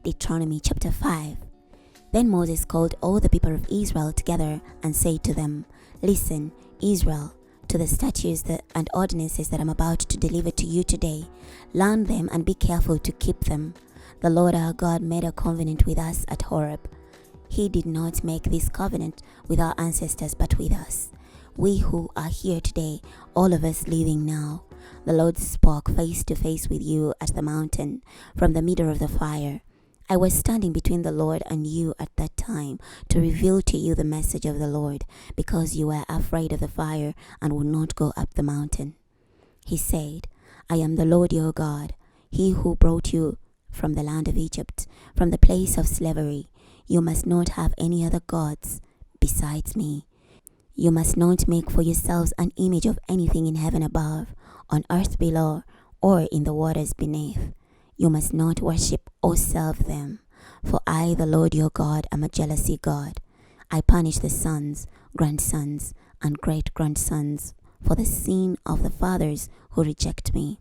Deuteronomy chapter 5. Then Moses called all the people of Israel together and said to them, Listen, Israel, to the statutes and ordinances that I'm about to deliver to you today. Learn them and be careful to keep them. The Lord our God made a covenant with us at Horeb. He did not make this covenant with our ancestors but with us. We who are here today, all of us living now. The Lord spoke face to face with you at the mountain from the middle of the fire. I was standing between the Lord and you at that time to reveal to you the message of the Lord, because you were afraid of the fire and would not go up the mountain. He said, I am the Lord your God, he who brought you from the land of Egypt, from the place of slavery. You must not have any other gods besides me. You must not make for yourselves an image of anything in heaven above, on earth below, or in the waters beneath. You must not worship or serve them. For I, the Lord your God, am a jealousy God. I punish the sons, grandsons, and great-grandsons for the sin of the fathers who reject me.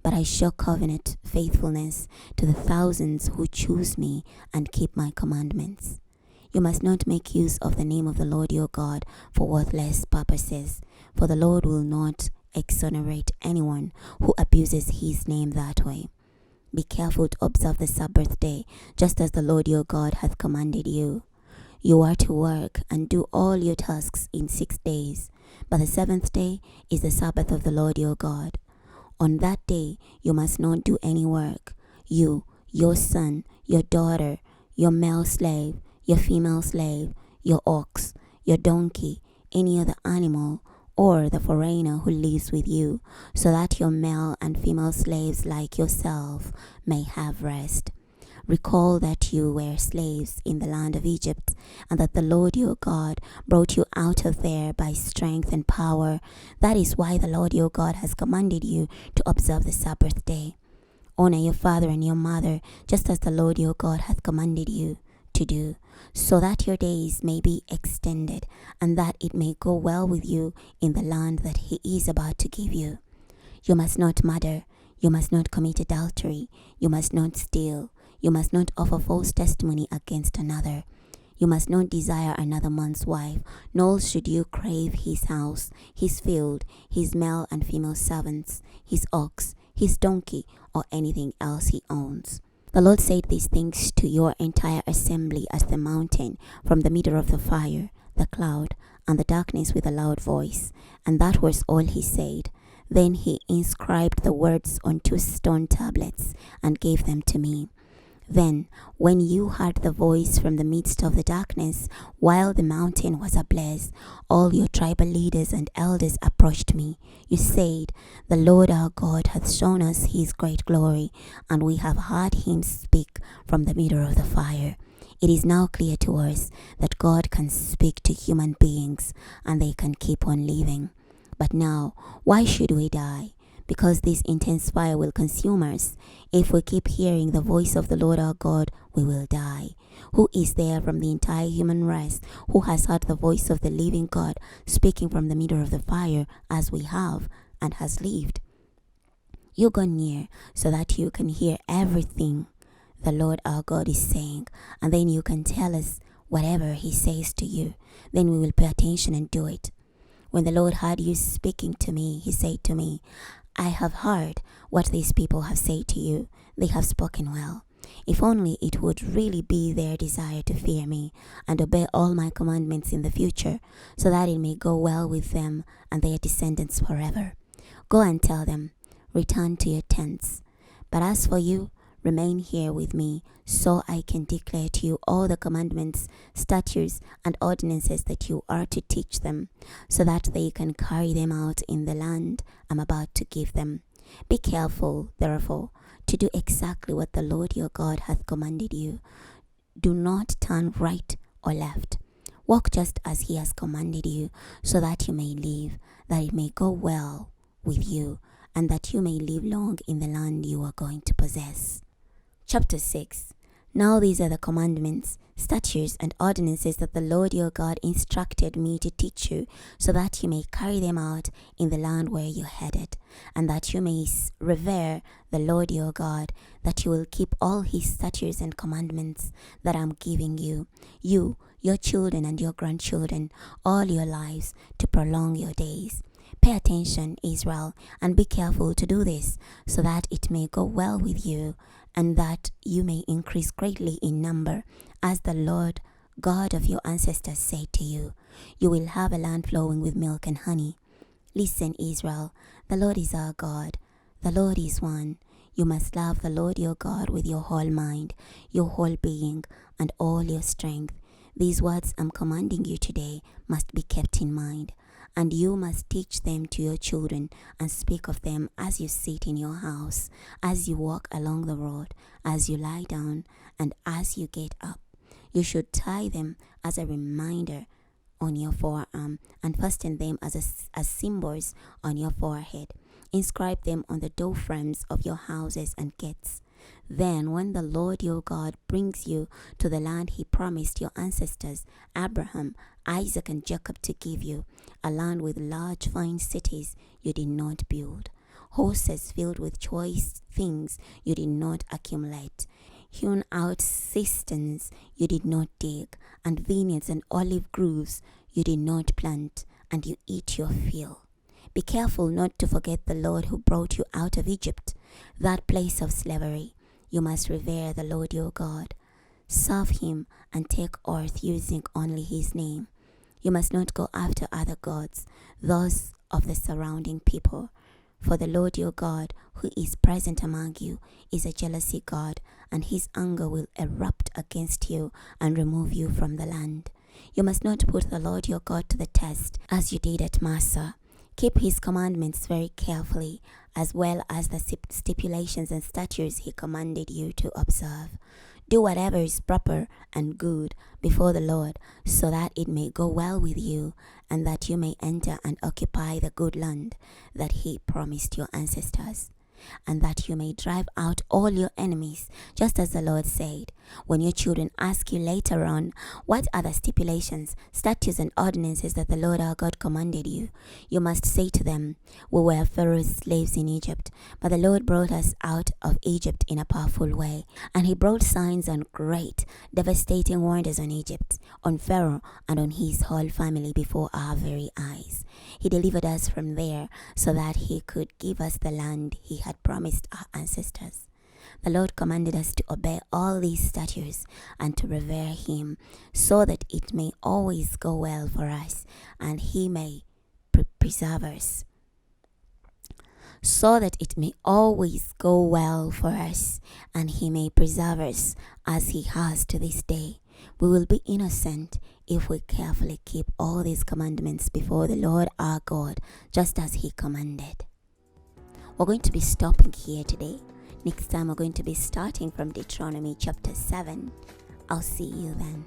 But I show covenant faithfulness to the thousands who choose me and keep my commandments. You must not make use of the name of the Lord your God for worthless purposes, for the Lord will not exonerate anyone who abuses his name that way. Be careful to observe the Sabbath day, just as the Lord your God hath commanded you. You are to work and do all your tasks in 6 days, but the seventh day is the Sabbath of the Lord your God. On that day you must not do any work, you, your son, your daughter, your male slave, your female slave, your ox, your donkey, any other animal, or the foreigner who lives with you, so that your male and female slaves like yourself may have rest. Recall that you were slaves in the land of Egypt, and that the Lord your God brought you out of there by strength and power. That is why the Lord your God has commanded you to observe the Sabbath day. Honor your father and your mother, just as the Lord your God hath commanded you to do, so that your days may be extended, and that it may go well with you in the land that he is about to give you. You must not murder, you must not commit adultery, you must not steal, you must not offer false testimony against another. You must not desire another man's wife, nor should you crave his house, his field, his male and female servants, his ox, his donkey, or anything else he owns. The Lord said these things to your entire assembly at the mountain, from the middle of the fire, the cloud, and the darkness with a loud voice. And that was all he said. Then he inscribed the words on 2 stone tablets and gave them to me. Then, when you heard the voice from the midst of the darkness, while the mountain was ablaze, all your tribal leaders and elders approached me. You said, The Lord our God hath shown us his great glory, and we have heard him speak from the middle of the fire. It is now clear to us that God can speak to human beings, and they can keep on living. But now, why should we die? Because this intense fire will consume us. If we keep hearing the voice of the Lord our God, we will die. Who is there from the entire human race who has heard the voice of the living God speaking from the middle of the fire as we have, and has lived? You go near so that you can hear everything the Lord our God is saying, and then you can tell us whatever he says to you. Then we will pay attention and do it. When the Lord heard you speaking to me, he said to me, I have heard what these people have said to you. They have spoken well. If only it would really be their desire to fear me and obey all my commandments in the future, so that it may go well with them and their descendants forever. Go and tell them, return to your tents. But as for you, remain here with me, so I can declare to you all the commandments, statutes, and ordinances that you are to teach them, so that they can carry them out in the land I'm about to give them. Be careful, therefore, to do exactly what the Lord your God hath commanded you. Do not turn right or left. Walk just as he has commanded you, so that you may live, that it may go well with you, and that you may live long in the land you are going to possess. Chapter 6. Now these are the commandments, statutes and ordinances that the Lord your God instructed me to teach you, so that you may carry them out in the land where you headed, and that you may revere the Lord your God, that you will keep all his statutes and commandments that I am giving you, your children and your grandchildren, all your lives, to prolong your days. Pay attention, Israel, and be careful to do this, so that it may go well with you, and that you may increase greatly in number, as the Lord God of your ancestors said to you. You will have a land flowing with milk and honey. Listen, Israel, the Lord is our God. The Lord is one. You must love the Lord your God with your whole mind, your whole being, and all your strength. These words I'm commanding you today must be kept in mind, and you must teach them to your children and speak of them as you sit in your house, as you walk along the road, as you lie down, and as you get up. You should tie them as a reminder on your forearm and fasten them as symbols on your forehead. Inscribe them on the doorframes of your houses and gates. Then, when the Lord your God brings you to the land he promised your ancestors, Abraham, Isaac, and Jacob to give you, a land with large fine cities you did not build, horses filled with choice things you did not accumulate, hewn out cisterns you did not dig, and vineyards and olive groves you did not plant, and you eat your fill. Be careful not to forget the Lord who brought you out of Egypt, that place of slavery. You must revere the Lord your God. Serve him and take oath using only his name. You must not go after other gods, those of the surrounding people. For the Lord your God, who is present among you, is a jealousy God, and his anger will erupt against you and remove you from the land. You must not put the Lord your God to the test, as you did at Massa. Keep his commandments very carefully, as well as the stipulations and statutes he commanded you to observe. Do whatever is proper and good before the Lord, so that it may go well with you, and that you may enter and occupy the good land that he promised your ancestors, and that you may drive out all your enemies, just as the Lord said. When your children ask you later on, what are the stipulations, statutes, and ordinances that the Lord our God commanded you, you must say to them, we were Pharaoh's slaves in Egypt, but the Lord brought us out of Egypt in a powerful way, and he brought signs and great, devastating wonders on Egypt, on Pharaoh, and on his whole family before our very eyes. He delivered us from there so that he could give us the land he had promised our ancestors. The Lord commanded us to obey all these statutes and to revere him, so that it may always go well for us, and he may preserve us. So that it may always go well for us, and he may preserve us, as he has to this day. We will be innocent if we carefully keep all these commandments before the Lord our God, just as he commanded. We're going to be stopping here today. Next time we're going to be starting from Deuteronomy chapter 7. I'll see you then.